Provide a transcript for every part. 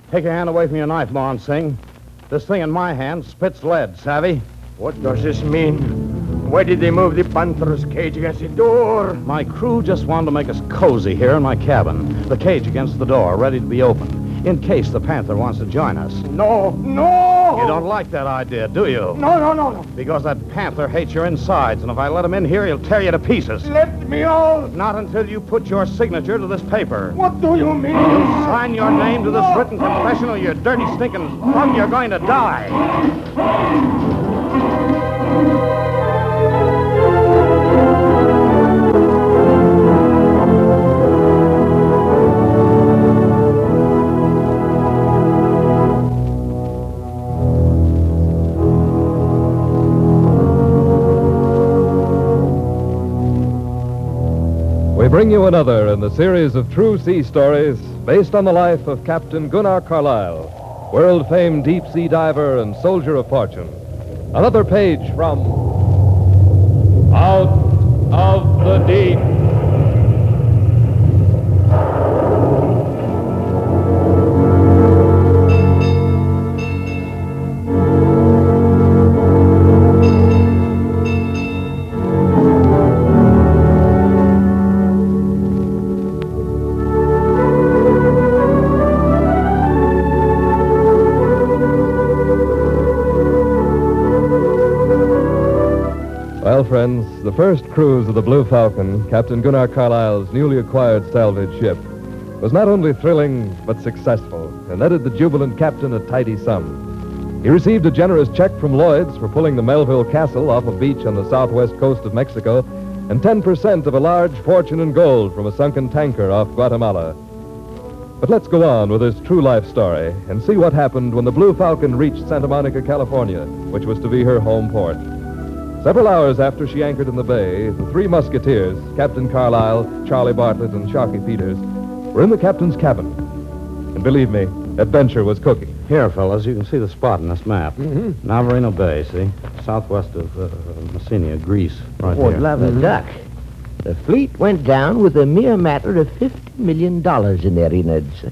Take your hand away from your knife, Mon Singh. This thing in my hand spits lead, savvy? What does this mean? Why did they move the Panther's cage against the door? My crew just wanted to make us cozy here in my cabin. The cage against the door, ready to be opened, in case the Panther wants to join us. No, no! You don't like that idea, do you? No. Because that Panther hates your insides, and if I let him in here, he'll tear you to pieces. Let me out! Not until you put your signature to this paper. What do you mean? You sign your name to this written confession, or you dirty, stinking bum, you're going to die. We bring you another in the series of true sea stories based on the life of Captain Gunnar Carlyle, world-famed deep-sea diver and soldier of fortune. Another page from Out of the Deep. Well, friends, the first cruise of the Blue Falcon, Captain Gunnar Carlyle's newly acquired salvage ship, was not only thrilling but successful and netted the jubilant captain a tidy sum. He received a generous check from Lloyd's for pulling the Melville Castle off a beach on the southwest coast of Mexico and 10% of a large fortune in gold from a sunken tanker off Guatemala. But let's go on with this true life story and see what happened when the Blue Falcon reached Santa Monica, California, which was to be her home port. Several hours after she anchored in the bay, the three musketeers, Captain Carlyle, Charlie Bartlett, and Sharkey Peters, were in the captain's cabin. And believe me, adventure was cooking. Here, fellas, you can see the spot in this map. Mm-hmm. Navarino Bay, see? Southwest of Messina, Greece, right Oh, there. love a duck. The fleet went down with a mere matter of $50 million in their innards.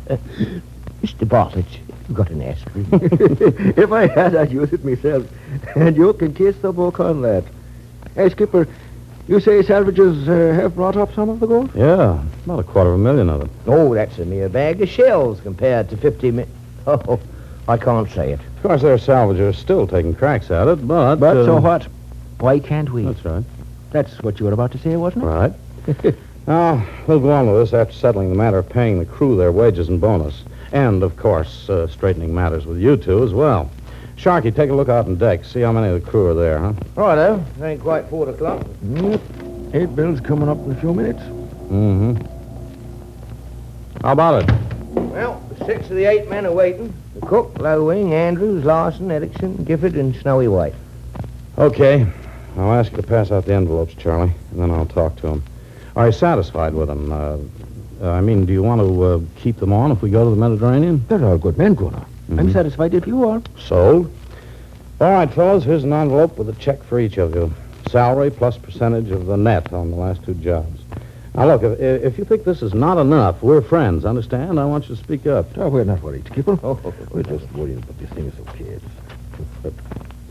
Mr. Bartlett, you got an aspirin? If I had, I'd use it myself. And you can kiss the book on that. Hey, Skipper, you say salvages have brought up some of the gold? Yeah, about $250,000 of it. Oh, that's a mere bag of shells compared to 50 million. Oh, I can't say it. Of course, their salvagers are still taking cracks at it, but... But so what? Why can't we? That's right. That's what you were about to say, wasn't it? Right. Now, we'll go on with this after settling the matter of paying the crew their wages and bonus. And, of course, straightening matters with you two as well. Sharky, take a look out on deck. See how many of the crew are there, huh? Righto. It ain't quite 4 o'clock. Mm-hmm. 8 bills coming up in a few minutes. Mm-hmm. How about it? Well, the 6 of the 8 men are waiting. The cook, Low-Wing, Andrews, Larson, Erickson, Gifford, and Snowy White. Okay. I'll ask you to pass out the envelopes, Charlie, and then I'll talk to them. Are you satisfied with them? Do you want to keep them on if we go to the Mediterranean? They're all good men, Gunnar. Mm-hmm. I'm satisfied if you are. Sold. All right, fellas, here's an envelope with a check for each of you. Salary plus percentage of the net on the last 2 jobs. Now, look, if you think this is not enough, we're friends, understand? I want you to speak up. Oh, we're not worried, Skipper. We're just worried about this thing as kids.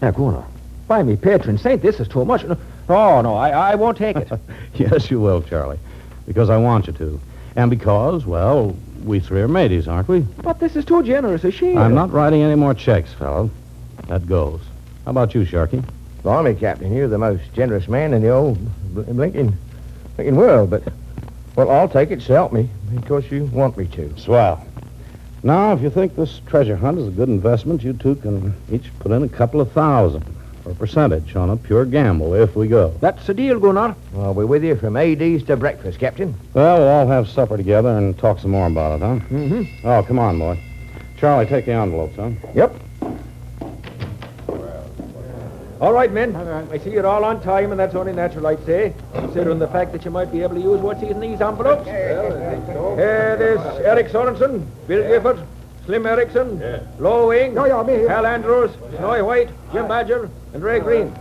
Now, Gunnar, by me patron saint, this is too much. Oh, no, I won't take it. Yes, you will, Charlie, because I want you to. And because, well, we 3 are mateys, aren't we? But this is too generous a share. I'm not writing any more checks, fellow. That goes. How about you, Sharky? Blimey, Captain, you're the most generous man in the old blinking world, but, well, I'll take it, so help me, because you want me to. Swell. Now, if you think this treasure hunt is a good investment, you two can each put in a couple of $1,000 for a percentage on a pure gamble if we go. That's the deal, Gunnar. I'll be with you from AD's to breakfast, Captain. Well, we'll all have supper together and talk some more about it, huh? Mm-hmm. Oh, come on, boy. Charlie, take the envelopes, huh? Yep. All right, men. I see you're all on time, and that's only natural, I'd say, considering the fact that you might be able to use what's in these envelopes. There's Eric Sorensen, Bill Gifford, Slim Erickson, Low-Wing, Hal Andrews, Snowy White, Jim Badger, and Ray Green.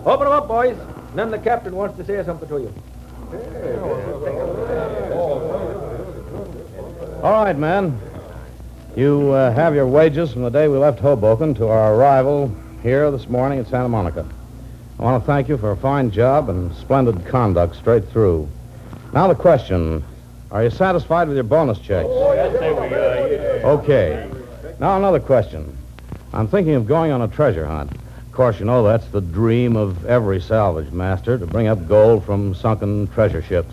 Open them up, boys. And then the captain wants to say something to you. All right, man. You have your wages from the day we left Hoboken to our arrival here this morning at Santa Monica. I want to thank you for a fine job and splendid conduct straight through. Now the question, are you satisfied with your bonus checks? Okay. Now another question. I'm thinking of going on a treasure hunt. Of course, you know that's the dream of every salvage master, to bring up gold from sunken treasure ships.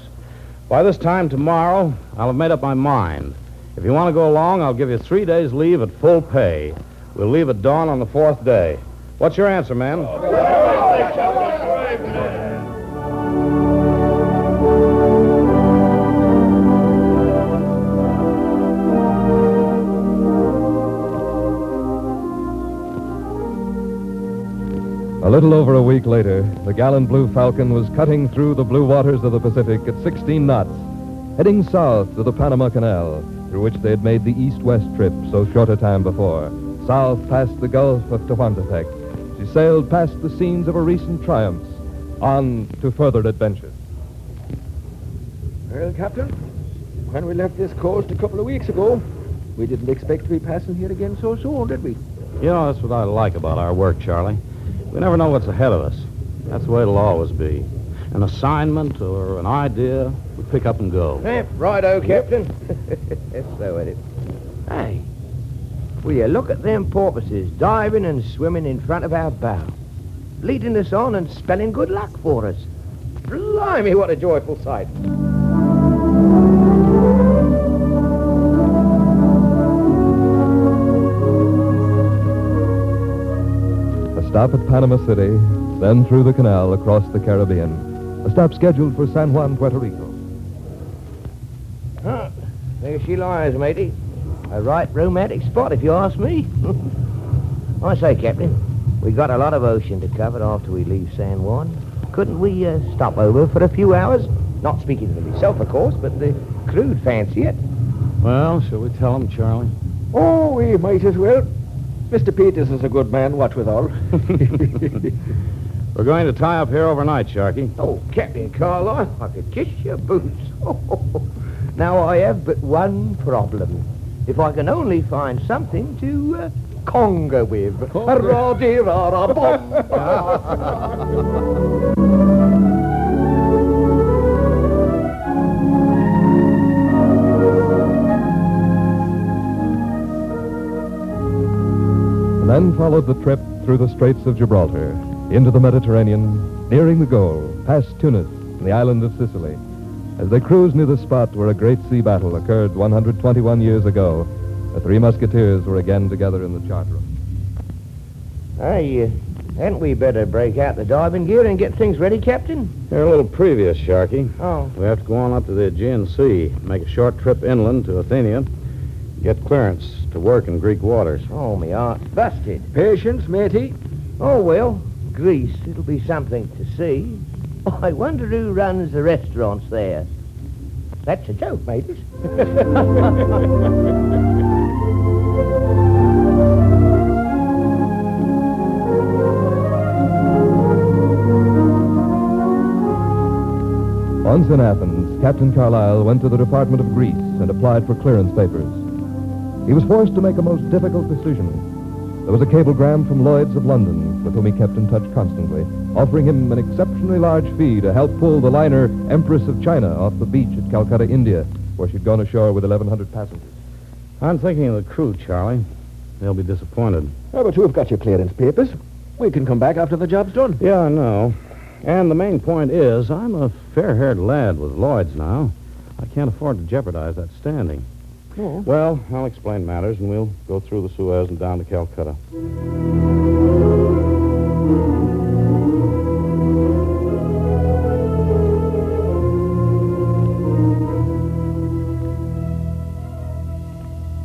By this time tomorrow, I'll have made up my mind. If you want to go along, I'll give you 3 days' leave at full pay. We'll leave at dawn on the 4th day. What's your answer, man? A little over a week later, the gallant Blue Falcon was cutting through the blue waters of the Pacific at 16 knots, heading south to the Panama Canal, through which they had made the east-west trip so short a time before. South past the Gulf of Tehuantepec, she sailed past the scenes of her recent triumphs, on to further adventures. Well, Captain, when we left this coast a couple of weeks ago, we didn't expect to be passing here again so soon, did we? You know, that's what I like about our work, Charlie. We never know what's ahead of us. That's the way it'll always be. An assignment or an idea, we pick up and go. Righto, Captain. So it is. Hey, will you look at them porpoises diving and swimming in front of our bow, leading us on and spelling good luck for us. Blimey, what a joyful sight. A stop at Panama City, then through the canal across the Caribbean. A stop scheduled for San Juan, Puerto Rico. There she lies, matey. A right romantic spot, if you ask me. I say, Captain, we got a lot of ocean to cover after we leave San Juan. Couldn't we stop over for a few hours? Not speaking for myself, of course, but the crew'd fancy it. Well, shall we tell them, Charlie? Oh, we might as well. Mr. Peters is a good man, what with all. We're going to tie up here overnight, Sharky. Oh, Captain Carlisle, I could kiss your boots. Now I have but one problem. If I can only find something to conga with. And then followed the trip through the Straits of Gibraltar, into the Mediterranean, nearing the goal, past Tunis and the island of Sicily. As they cruised near the spot where a great sea battle occurred 121 years ago, the three musketeers were again together in the chart room. Hey, hadn't we better break out the diving gear and get things ready, Captain? They're a little previous, Sharky. Oh. We have to go on up to the Aegean Sea, make a short trip inland to Athenia, get clearance to work in Greek waters. Oh, me heart's busted. Patience, matey. Oh, well, Greece, it'll be something to see. I wonder who runs the restaurants there. That's a joke, mateys. Once in Athens, Captain Carlisle went to the Department of Greece and applied for clearance papers. He was forced to make a most difficult decision. There was a cablegram from Lloyd's of London, with whom he kept in touch constantly, offering him an exceptionally large fee to help pull the liner Empress of China off the beach at Calcutta, India, where she'd gone ashore with 1,100 passengers. I'm thinking of the crew, Charlie. They'll be disappointed. Oh, but you've got your clearance papers. We can come back after the job's done. Yeah, I know. And the main point is, I'm a fair-haired lad with Lloyd's now. I can't afford to jeopardize that standing. Oh. Well, I'll explain matters, and we'll go through the Suez and down to Calcutta.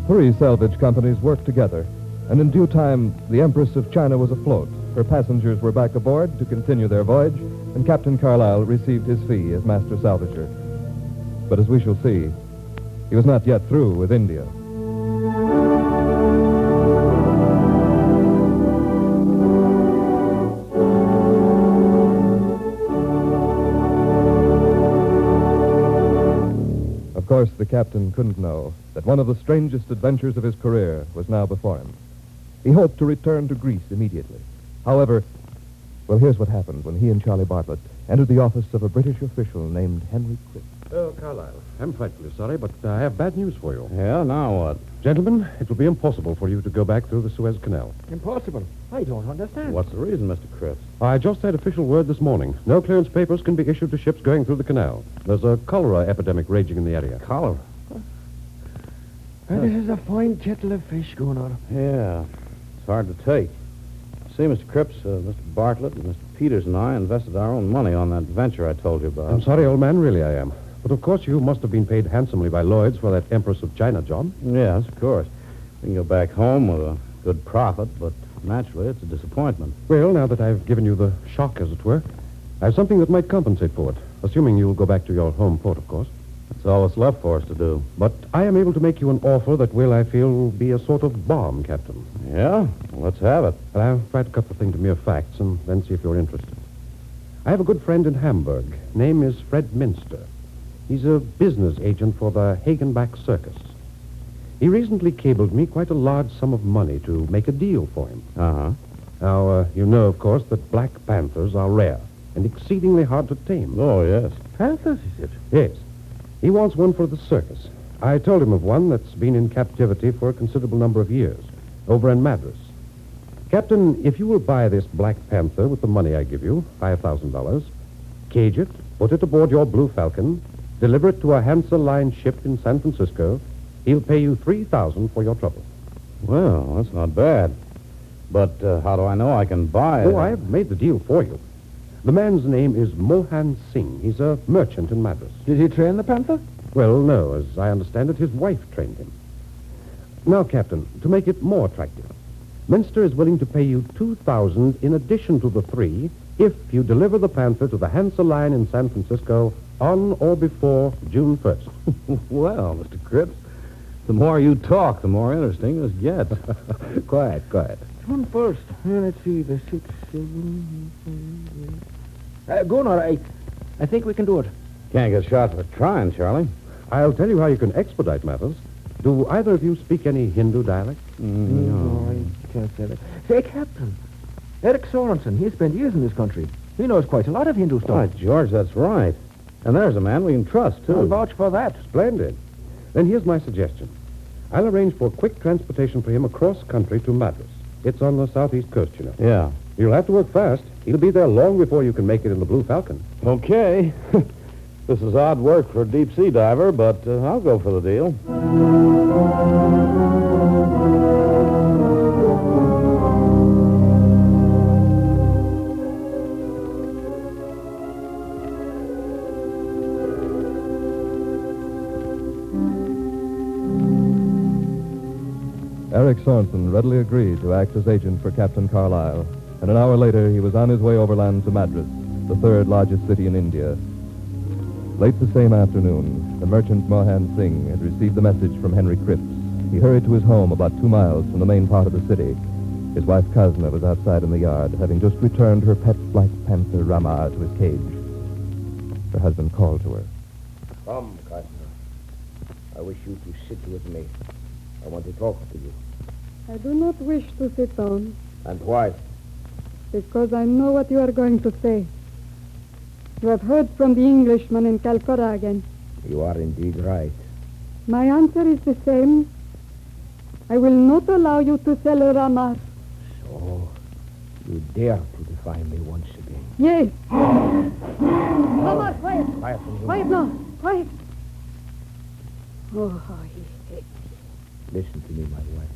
Three salvage companies worked together, and in due time, the Empress of China was afloat. Her passengers were back aboard to continue their voyage, and Captain Carlisle received his fee as master salvager. But as we shall see, he was not yet through with India. Of course, the captain couldn't know that one of the strangest adventures of his career was now before him. He hoped to return to Greece immediately. However, well, here's what happened when he and Charlie Bartlett entered the office of a British official named Henry Cripp. Oh, Carlyle, I'm frightfully sorry, but I have bad news for you. Yeah, now what? Gentlemen, it will be impossible for you to go back through the Suez Canal. Impossible. I don't understand. What's the reason, Mr. Cripps? I just had official word this morning. No clearance papers can be issued to ships going through the canal. There's a cholera epidemic raging in the area. Cholera? This is a fine kettle of fish going on. Yeah, it's hard to take. See, Mr. Cripps, Mr. Bartlett and Mr. Peters and I invested our own money on that venture I told you about. I'm sorry, old man, really I am. But of course you must have been paid handsomely by Lloyd's for that Empress of China job. Yes, of course. We can go back home with a good profit, but naturally it's a disappointment. Well, now that I've given you the shock, as it were, I have something that might compensate for it, assuming you'll go back to your home port, of course. That's all that's left for us to do. But I am able to make you an offer that will, I feel, be a sort of balm, Captain. Yeah? Well, let's have it. Well, I'll try to cut the thing to mere facts and then see if you're interested. I have a good friend in Hamburg. Name is Fred Minster. He's a business agent for the Hagenbach Circus. He recently cabled me quite a large sum of money to make a deal for him. Uh-huh. Now, you know, of course, that black panthers are rare and exceedingly hard to tame. Oh, yes. Panthers, is it? Yes. He wants one for the circus. I told him of one that's been in captivity for a considerable number of years, over in Madras. Captain, if you will buy this black panther with the money I give you, $5,000, cage it, put it aboard your Blue Falcon, deliver it to a Hansa Line ship in San Francisco, he'll pay you $3,000 for your trouble. Well, that's not bad. But how do I know I can buy it? Oh, I've made the deal for you. The man's name is Mohan Singh. He's a merchant in Madras. Did he train the panther? Well, no. As I understand it, his wife trained him. Now, Captain, to make it more attractive, Minster is willing to pay you $2,000 in addition to the $3,000 if you deliver the panther to the Hansa Line in San Francisco on or before June 1st. Well, Mr. Cripps, the more you talk, the more interesting this gets. Quiet. June 1st. Let's see, the 6, 7... Go on, all right. I think we can do it. Can't get shot for trying, Charlie. I'll tell you how you can expedite matters. Do either of you speak any Hindu dialect? No, I can't say that. Say, Captain, Eric Sorensen, he spent years in this country. He knows quite a lot of Hindu Why, stuff. George, that's right. And there's a man we can trust, too. I'll vouch for that. Splendid. Then here's my suggestion. I'll arrange for quick transportation for him across country to Madras. It's on the southeast coast, you know. Yeah. You'll have to work fast. He'll be there long before you can make it in the Blue Falcon. Okay. This is odd work for a deep-sea diver, but I'll go for the deal. Eric Sorensen readily agreed to act as agent for Captain Carlyle, and an hour later he was on his way overland to Madras, the third largest city in India. Late the same afternoon, the merchant Mohan Singh had received the message from Henry Cripps. He hurried to his home about 2 miles from the main part of the city. His wife Kazna was outside in the yard, having just returned her pet black panther Ramar to his cage. Her husband called to her. Come, Kazna. I wish you to sit with me. I want to talk to you. I do not wish to sit down, And why? because I know what you are going to say. You have heard from the Englishman in Calcutta again. You are indeed right. My answer is the same. I will not allow you to sell Ramar. So, you dare to defy me once again. Yes. Ramar, quiet. Quiet, Quiet now. Quiet. Oh, how he hates Listen to me, my wife.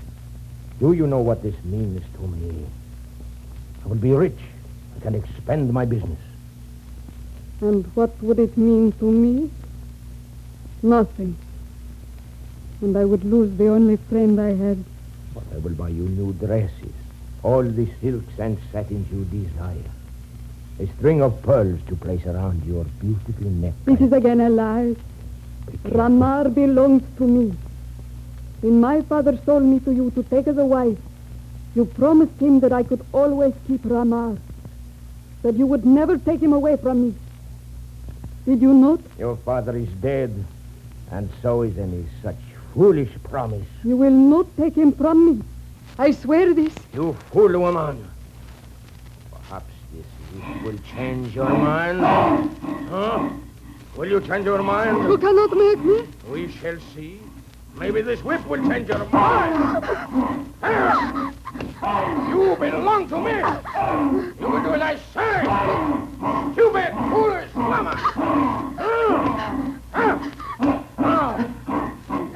Do you know what this means to me? I will be rich. I can expand my business. And what would it mean to me? Nothing. And I would lose the only friend I had. But I will buy you new dresses. All the silks and satins you desire. A string of pearls to place around your beautiful neck. This is again a lie. Ramar belongs to me. When my father sold me to you to take as a wife, you promised him that I could always keep Ramar. That you would never take him away from me. Did you not? Your father is dead. And so is any such foolish promise. You will not take him from me. I swear this. You fool woman. Perhaps this whip will change your mind. Huh? Will you change your mind? You cannot make me. We shall see. Maybe this whip will change your mind. You belong to me. You will do as I say. Stupid, foolish woman.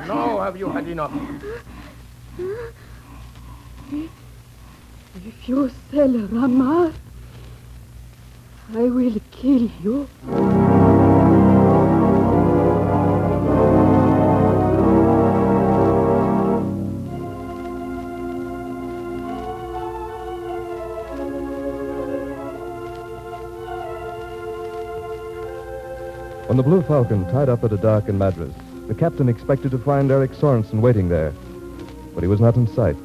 Now have you had enough? If you sell Ramar, I will kill you. When the Blue Falcon tied up at a dock in Madras, the captain expected to find Eric Sorensen waiting there. But he was not in sight.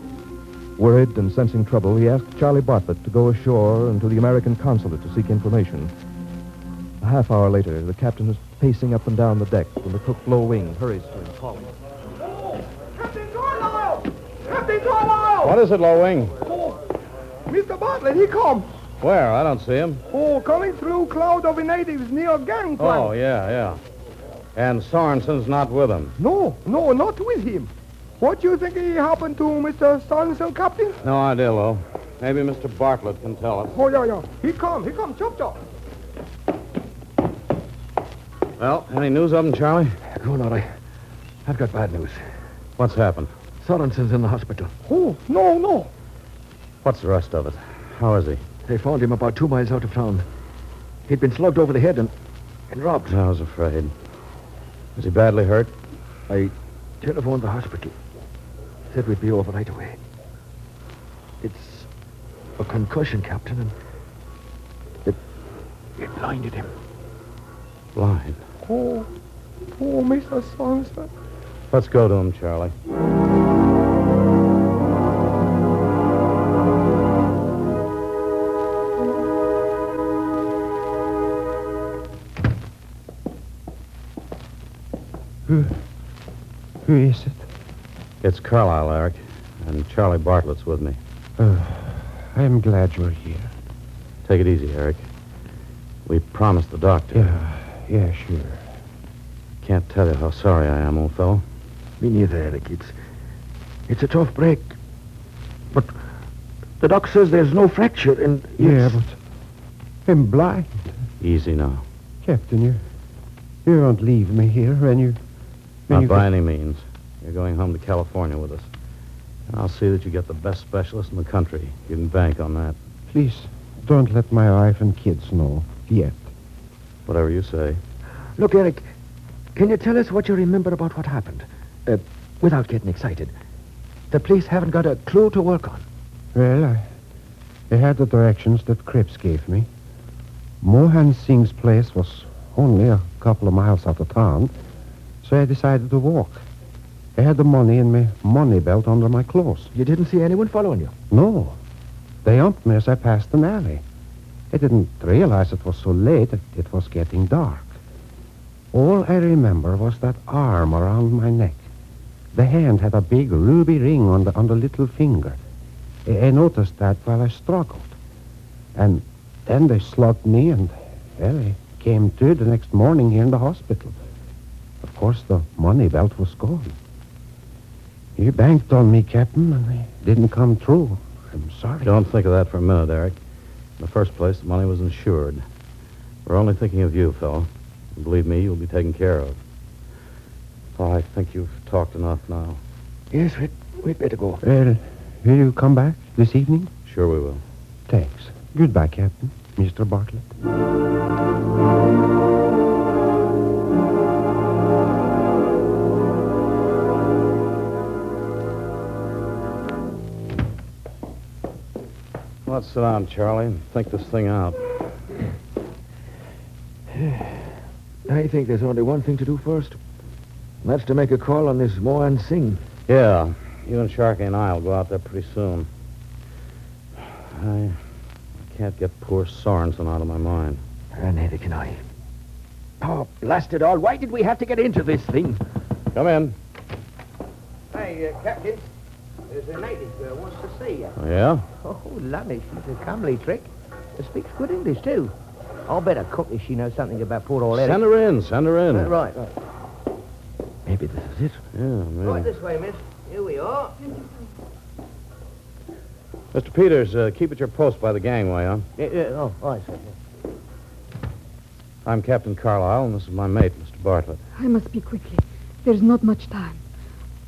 Worried and sensing trouble, he asked Charlie Bartlett to go ashore and to the American consulate to seek information. A half hour later, the captain was pacing up and down the deck when the cook, Low Wing, hurries to him, calling. Captain Carlyle! Captain Carlyle! What is it, Low Wing? Oh, Mr. Bartlett, he come. Where? I don't see him. Oh, coming through cloud of natives near gangplank. Oh, yeah. And Sorensen's not with him. No, not with him. What do you think he happened to Mr. Sorensen, Captain? No idea, Low. Maybe Mr. Bartlett can tell us. Oh, yeah. He come, chop. Well, any news of him, Charlie? Gunnar, I've got bad news. What's happened? Sorensen's in the hospital. Oh, no. What's the rest of it? How is he? They found him about 2 miles out of town. He'd been slugged over the head and robbed. I was afraid. Is he badly hurt? I telephoned the hospital. Said we'd be over right away. It's a concussion, Captain, and it blinded him. Blind. Oh, Mr. Sorensen. Let's go to him, Charlie. Who is it? It's Carlyle, Eric, and Charlie Bartlett's with me. I'm glad you're here. Take it easy, Eric. We promised the doctor. Yeah, sure. Can't tell you how sorry I am, old fellow. Me neither, Eric. It's a tough break. But the doc says there's no fracture and... Yeah, but I'm blind. Easy now. Captain, you won't leave me here when you... Not by any means. You're going home to California with us. And I'll see that you get the best specialist in the country. You can bank on that. Please, don't let my wife and kids know yet. Whatever you say. Look, Eric, can you tell us what you remember about what happened? Without getting excited. The police haven't got a clue to work on. Well, I had the directions that Cripps gave me. Mohan Singh's place was only a couple of miles out of town, so I decided to walk. I had the money in my money belt under my clothes. You didn't see anyone following you? No. They humped me as I passed an alley. I didn't realize it was so late that it was getting dark. All I remember was that arm around my neck. The hand had a big ruby ring on the little finger. I noticed that while I struggled. And then they slugged me and, well, I came to the next morning here in the hospital. Of course, the money belt was gone. You banked on me, Captain, and I didn't come through. I'm sorry. Don't think of that for a minute, Eric. In the first place, the money was insured. We're only thinking of you, fellow. And believe me, you'll be taken care of. Oh, I think you've talked enough now. Yes, we'd better go. Well, will you come back this evening? Sure we will. Thanks. Goodbye, Captain. Mr. Bartlett. Let's sit down, Charlie, and think this thing out. I think there's only one thing to do first. And that's to make a call on this Mohan Singh. Yeah, you and Sharkey and I will go out there pretty soon. I can't get poor Sorensen out of my mind. Neither can I. Oh, blast it all. Why did we have to get into this thing? Come in. Hey, Captain. There's a native wants to see you. Yeah? Oh, lovely. She's a comely trick. She speaks good English, too. I'll bet a cook if she knows something about Port Orleans. Send her in. Send her in. Right. Maybe this is it. Yeah, maybe. Right this way, miss. Here we are. Mr. Peters, keep at your post by the gangway, huh? Oh, I see. I'm Captain Carlyle, and this is my mate, Mr. Bartlett. I must speak quickly. There's not much time.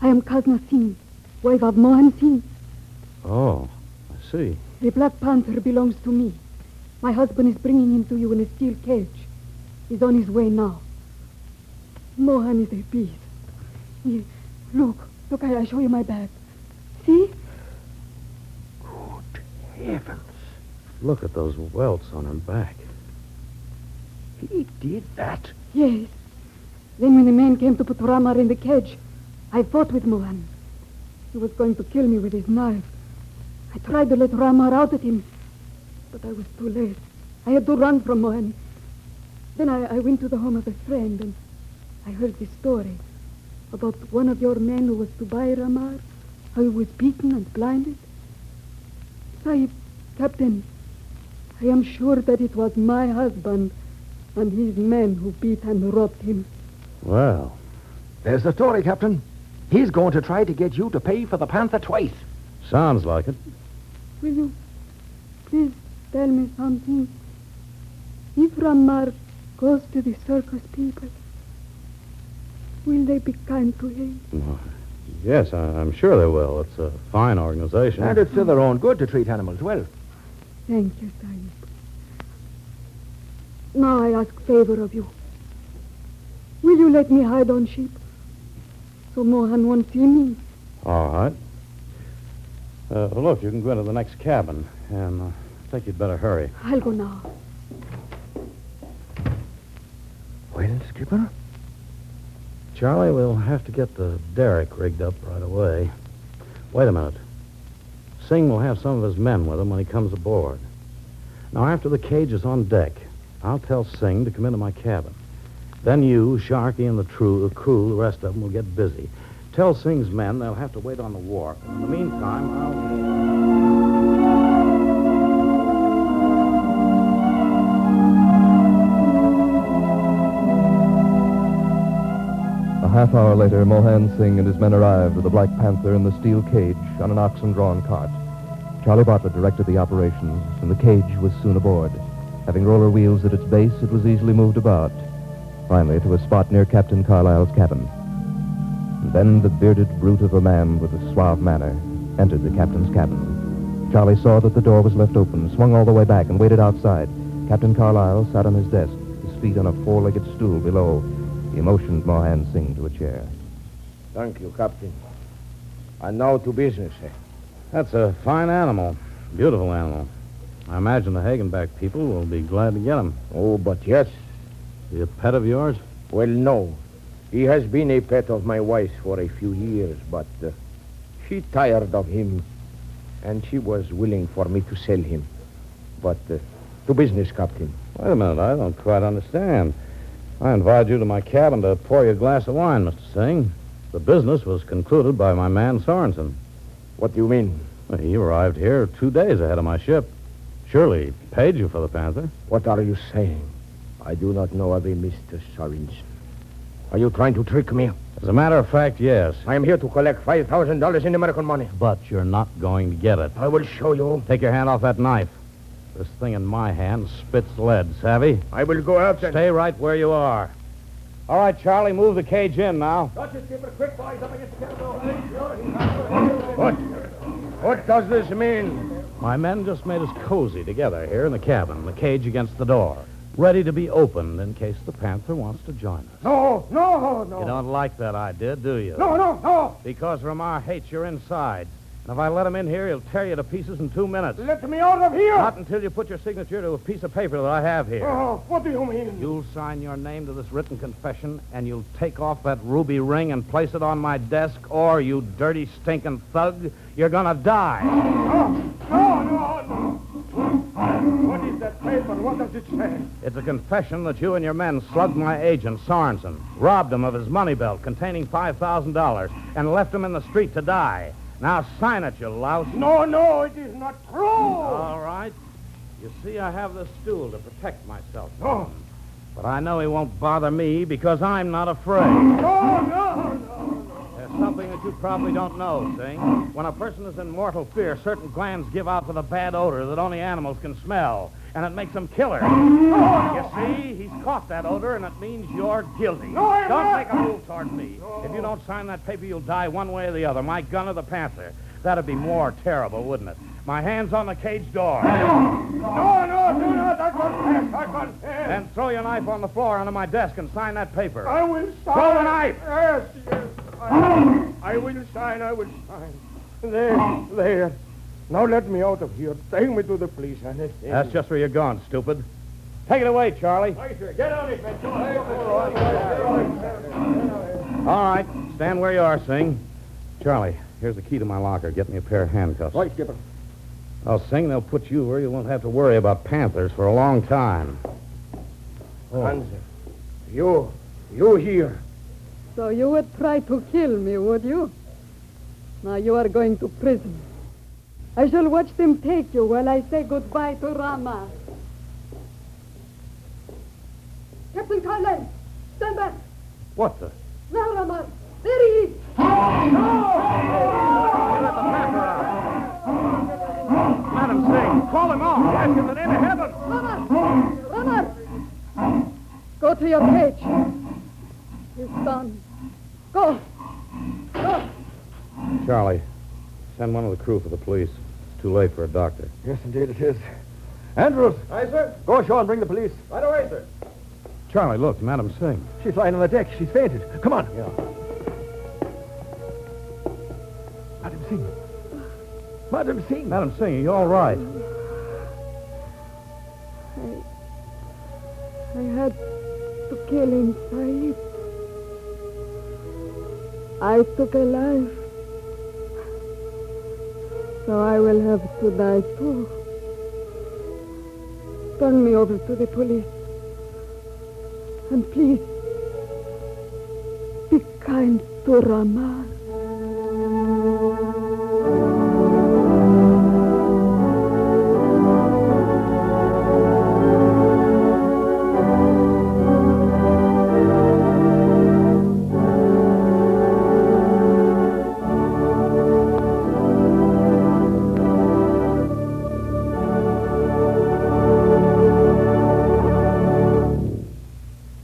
I am Kazna Singh, wife of Mohan Singh. Oh, I see. The Black Panther belongs to me. My husband is bringing him to you in a steel cage. He's on his way now. Mohan is a beast. Look, I show you my bag. See? Good heavens. Look at those welts on her back. He did that. Yes. Then when the man came to put Ramar in the cage, I fought with Mohan. He was going to kill me with his knife. I tried to let Ramar out at him, but I was too late. I had to run from Mohan. Then I went to the home of a friend, and I heard this story about one of your men who was to buy Ramar, how he was beaten and blinded. Sahib, Captain, I am sure that it was my husband and his men who beat and robbed him. Well, There's the story, Captain. He's going to try to get you to pay for the Panther twice. sounds like it. Will you please tell me something? If Ramar goes to the circus people, will they be kind to him? Yes, I'm sure they will. It's a fine organization. And it's to their own good to treat animals well. Thank you, Sahib. Now I ask favor of you. Will you let me hide on ship? So Mohan won't see me. All right. Well, look, you can go into the next cabin, and I think you'd better hurry. I'll go now. Well, Skipper? Charlie, we'll have to get the derrick rigged up right away. Wait a minute. Singh will have some of his men with him when he comes aboard. Now, after the cage is on deck, I'll tell Singh to come into my cabin. Then you, Sharkey, and the crew, the rest of them will get busy. Tell Singh's men they'll have to wait on the wharf. In the meantime, A half hour later, Mohan Singh and his men arrived with the Black Panther in the steel cage on an oxen-drawn cart. Charlie Bartlett directed the operations, and the cage was soon aboard. Having roller wheels at its base, it was easily moved about. Finally, to a spot near Captain Carlyle's cabin. And then the bearded brute of a man with a suave manner entered the captain's cabin. Charlie saw that the door was left open, swung all the way back, and waited outside. Captain Carlyle sat on his desk, his feet on a four-legged stool below. He motioned Mohan Singh to a chair. Thank you, Captain. And now to business, eh? that's a fine animal. Beautiful animal. I imagine the Hagenbeck people will be glad to get him. Oh, but yes. Is he a pet of yours? Well, no. He has been a pet of my wife's for a few years, but she tired of him, and she was willing for me to sell him. But to business, Captain. Wait a minute. I don't quite understand. I invited you to my cabin to pour you a glass of wine, Mr. Singh. The business was concluded by my man Sorensen. What do you mean? Well, he arrived here 2 days ahead of my ship. Surely he paid you for the Panther. What are you saying? I do not know of a Mr. Sorensen. Are you trying to trick me? As a matter of fact, yes. I am here to collect $5,000 in American money. But you're not going to get it. I will show you. Take your hand off that knife. This thing in my hand spits lead, savvy? I will go out and... Stay right where you are. All right, Charlie, move the cage in now. Quick, boys. Up against the What does this mean? My men just made us cozy together here in the cabin, the cage against the door, ready to be opened in case the Panther wants to join us. No. You don't like that idea, do you? No. Because Ramar hates your inside. And if I let him in here, he'll tear you to pieces in 2 minutes. Let me out of here. Not until you put your signature to a piece of paper that I have here. Oh, what do you mean? You'll sign your name to this written confession, and you'll take off that ruby ring and place it on my desk, or, you dirty, stinking thug, you're gonna die. No. What is that paper? on, what does it say? It's a confession that you and your men slugged my agent, Sorensen, robbed him of his money belt containing $5,000, and left him in the street to die. Now sign it, you louse. No, it is not true. All right. You see, I have this stool to protect myself from him. But I know he won't bother me because I'm not afraid. No. There's something that you probably don't know, see? When a person is in mortal fear, certain glands give out with a bad odor that only animals can smell, and it makes them killer. You see, he's caught that odor, and it means you're guilty. Don't make a move toward me. If you don't sign that paper, you'll die one way or the other, my gun or the Panther. That'd be more terrible, wouldn't it? My hand's on the cage door. No, do not. I confess. And throw your knife on the floor under my desk and sign that paper. I will sign. Throw the knife. Yes. I will sign. There. Now let me out of here. Take me to the police. That's just where you're going, stupid. Take it away, Charlie. Get on it, man. All right, stand where you are, Sing. Charlie, here's the key to my locker. Get me a pair of handcuffs. Right, Skipper. I'll Sing, they'll put you where you won't have to worry about Panthers for a long time. Hanser, you here. So you would try to kill me, would you? Now you are going to prison. I shall watch them take you while I say goodbye to Rama. Captain Carlyle, stand back. What the? Now, Rama, there he is. Madam Sing, call him off. Yes, in the name of heaven. Rama! Go to your cage. He's gone. Go. Charlie, send one of the crew for the police. It's too late for a doctor. Yes, indeed it is. Andrews. Aye, sir. Go ashore and bring the police. Right away, sir. Charlie, look, Madam Sing. She's lying on the deck. She's fainted. Come on. Yeah. Madam Singh. Madam Singh. Madam Sing, are you all right? I had to kill him, Sahib. I took a life. So I will have to die too. Turn me over to the police. And please, be kind to Rama.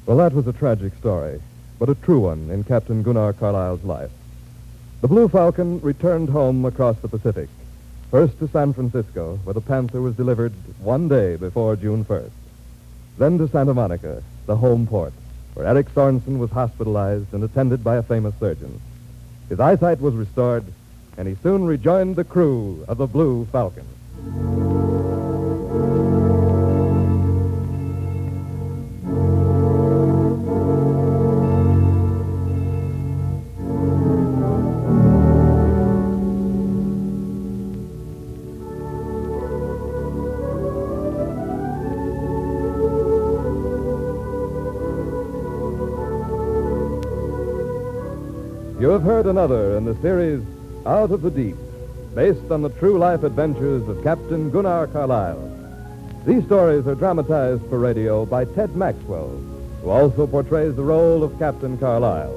Well, that was a tragic story, but a true one in Captain Gunnar Carlyle's life. The Blue Falcon returned home across the Pacific, first to San Francisco, where the Panther was delivered one day before June 1st. Then to Santa Monica, the home port, where Eric Sorensen was hospitalized and attended by a famous surgeon. His eyesight was restored, and he soon rejoined the crew of the Blue Falcon. You have heard another in the series Out of the Deep, based on the true life adventures of Captain Gunnar Carlyle. These stories are dramatized for radio by Ted Maxwell, who also portrays the role of Captain Carlyle.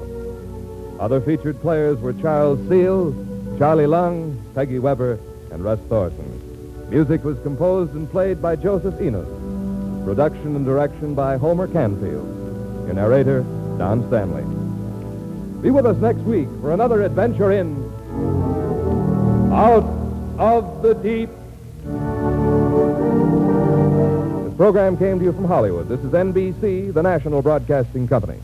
Other featured players were Charles Seal, Charlie Lung, Peggy Weber, and Russ Thorson. Music was composed and played by Joseph Enos. Production and direction by Homer Canfield. Your narrator, Don Stanley. Be with us next week for another adventure in Out of the Deep. This program came to you from Hollywood. This is NBC, the national broadcasting company.